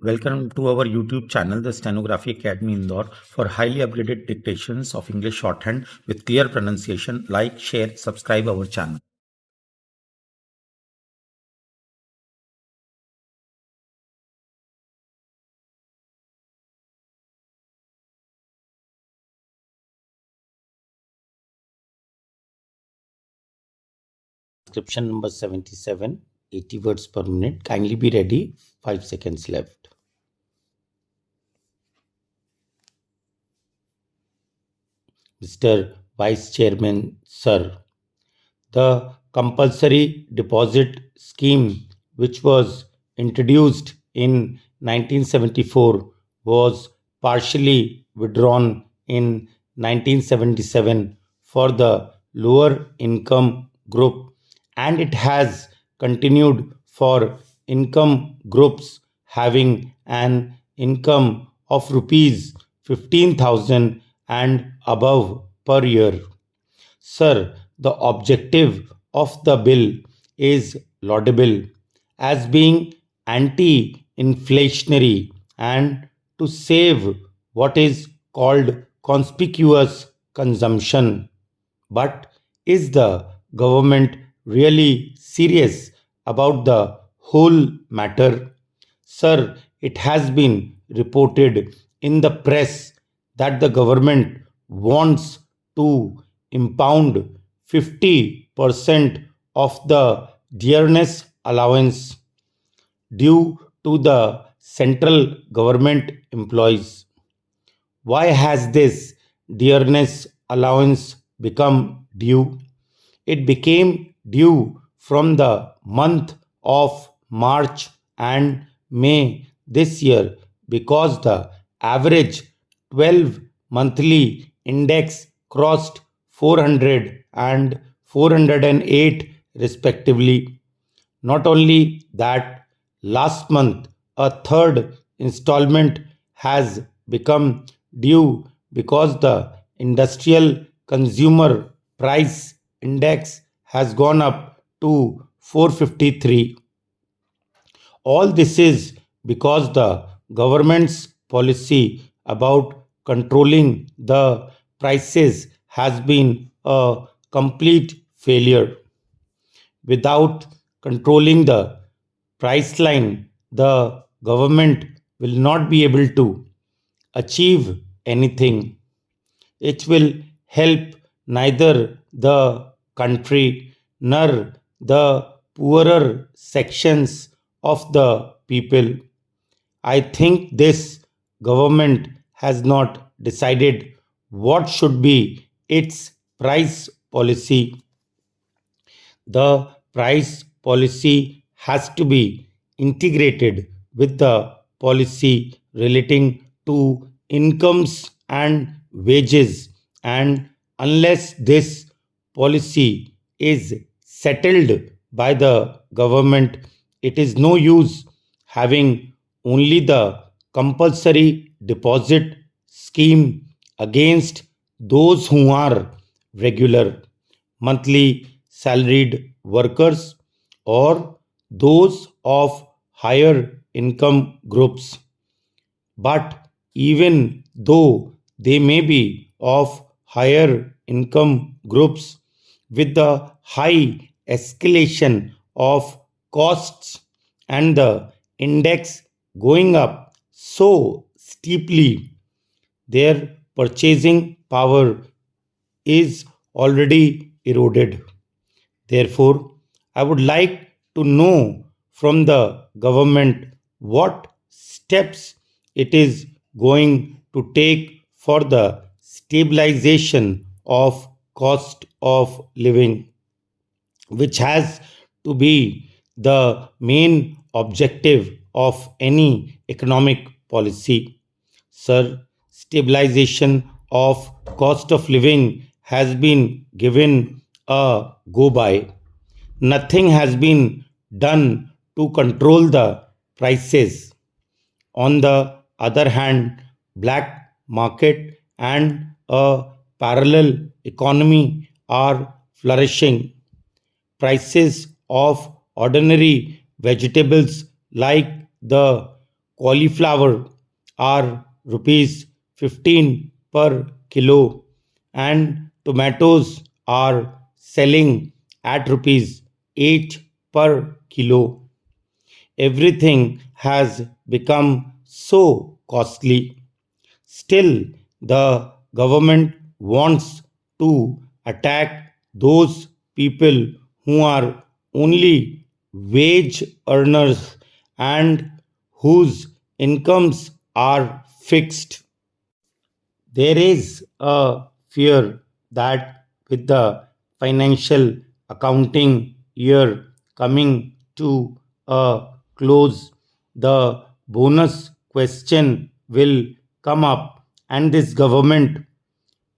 Welcome to our YouTube channel, the Stenography Academy Indore, for highly upgraded dictations of English shorthand with clear pronunciation. Like, share, subscribe our channel. Transcription number 77, 80 words per minute. Kindly be ready. 5 seconds left. Mr. Vice Chairman, Sir, the compulsory deposit scheme, which was introduced in 1974, was partially withdrawn in 1977 for the lower income group, and it has continued for income groups having an income of rupees 15,000 and above per year. Sir, the objective of the bill is laudable as being anti inflationary and to save what is called conspicuous consumption. But is the government really serious about the whole matter? Sir, it has been reported in the press that the government wants to impound 50% of the dearness allowance due to the central government employees. Why has this dearness allowance become due? It became due from the month of March and May this year because the average 12 monthly index crossed 400 and 408 respectively. Not only that, last month a third installment has become due because the industrial consumer price index has gone up to 453. All this is because the government's policy about controlling the prices has been a complete failure. Without controlling the price line, the government will not be able to achieve anything. It will help neither the country nor the poorer sections of the people. I think this government has not decided what should be its price policy. The price policy has to be integrated with the policy relating to incomes and wages, and unless this policy is settled by the government, it is no use having only the compulsory deposit scheme against those who are regular monthly salaried workers or those of higher income groups. But even though they may be of higher income groups, with the high escalation of costs and the index going up so steeply, their purchasing power is already eroded. Therefore, I would like to know from the government what steps it is going to take for the stabilization of cost of living, which has to be the main objective of any economic policy. Sir, stabilization of cost of living has been given a go by. Nothing has been done to control the prices. On the other hand, black market and a parallel economy are flourishing. Prices of ordinary vegetables like the cauliflower are rupees 15 per kilo, and tomatoes are selling at rupees 8 per kilo. Everything has become so costly. Still, the government wants to attack those people who are only wage earners and whose incomes are fixed. There is a fear that with the financial accounting year coming to a close, the bonus question will come up, and this government,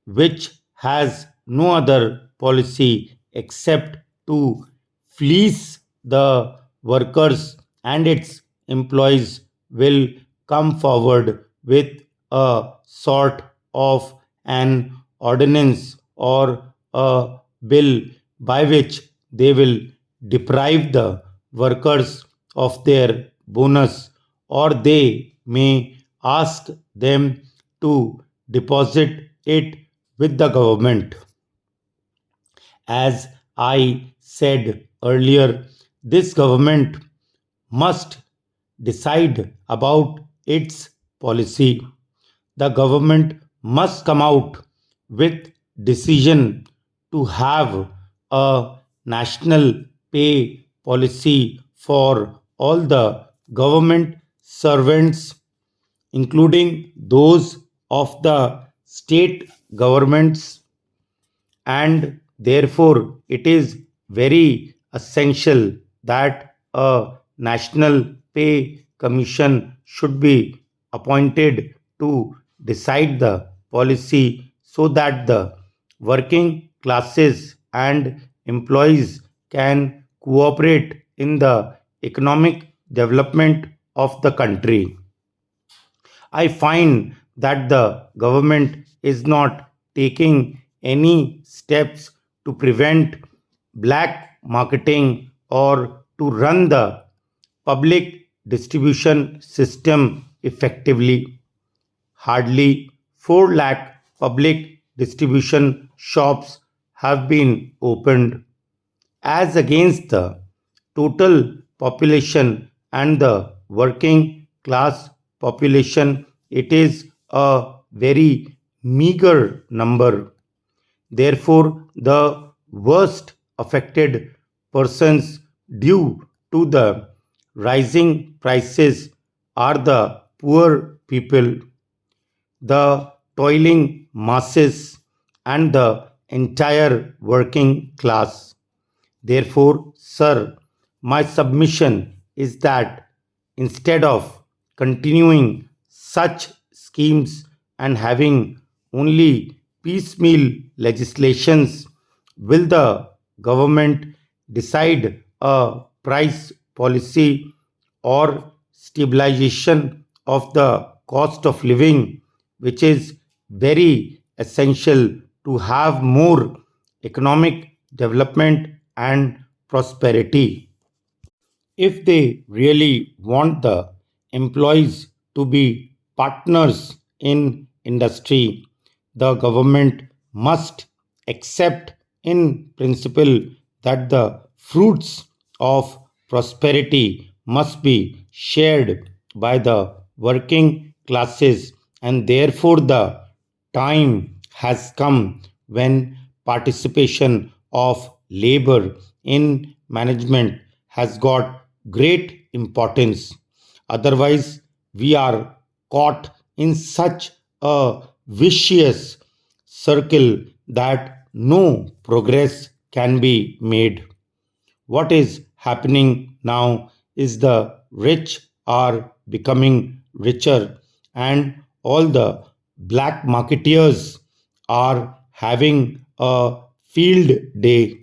which has no other policy except to fleece the workers and its employees, will come forward with a sort of an ordinance or a bill by which they will deprive the workers of their bonus, or they may ask them to deposit it with the government. As I said earlier, this government must decide about its policy. The government must come out with decision to have a national pay policy for all the government servants, including those of the state governments, and therefore it is very essential that a national pay commission should be appointed to decide the policy so that the working classes and employees can cooperate in the economic development of the country. I find that the government is not taking any steps to prevent black marketing or to run the public distribution system effectively. Hardly 4 lakh public distribution shops have been opened, as against the total population and the working class population. It is a very meager number. Therefore, the worst affected persons due to the rising prices are the poor people, the toiling masses, and the entire working class. Therefore, sir, my submission is that instead of continuing such schemes and having only piecemeal legislations, will the government decide a price policy or stabilization of the cost of living, which is very essential to have more economic development and prosperity? If they really want the employees to be partners in industry, the government must accept in principle that the fruits of prosperity must be shared by the working classes, and therefore the time has come when participation of labor in management has got great importance. Otherwise, we are caught in such a vicious circle that no progress can be made. What is happening now is the rich are becoming richer, and all the black marketeers are having a field day.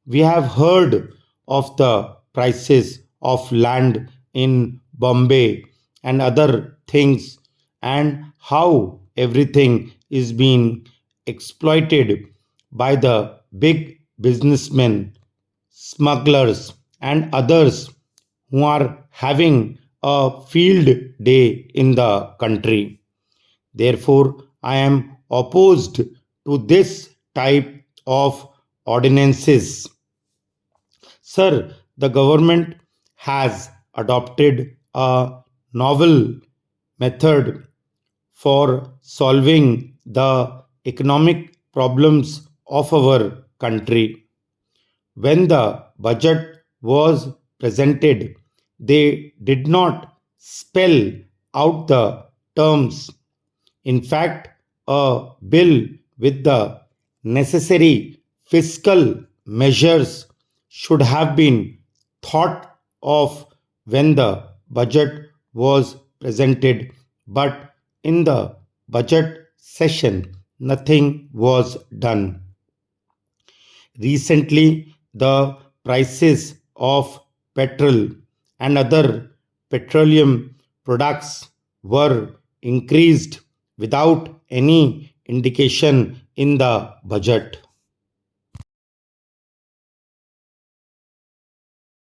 We have heard of the prices of land in Bombay and other things, and how everything is being exploited by the big businessmen, smugglers, and others who are having a field day in the country. Therefore, I am opposed to this type of ordinances. Sir, the government has adopted a novel method for solving the economic problems of our country. When the budget was presented, they did not spell out the terms. In fact, a bill with the necessary fiscal measures should have been thought of when the budget was presented, but in the budget session, nothing was done. Recently, the prices of petrol and other petroleum products were increased without any indication in the budget.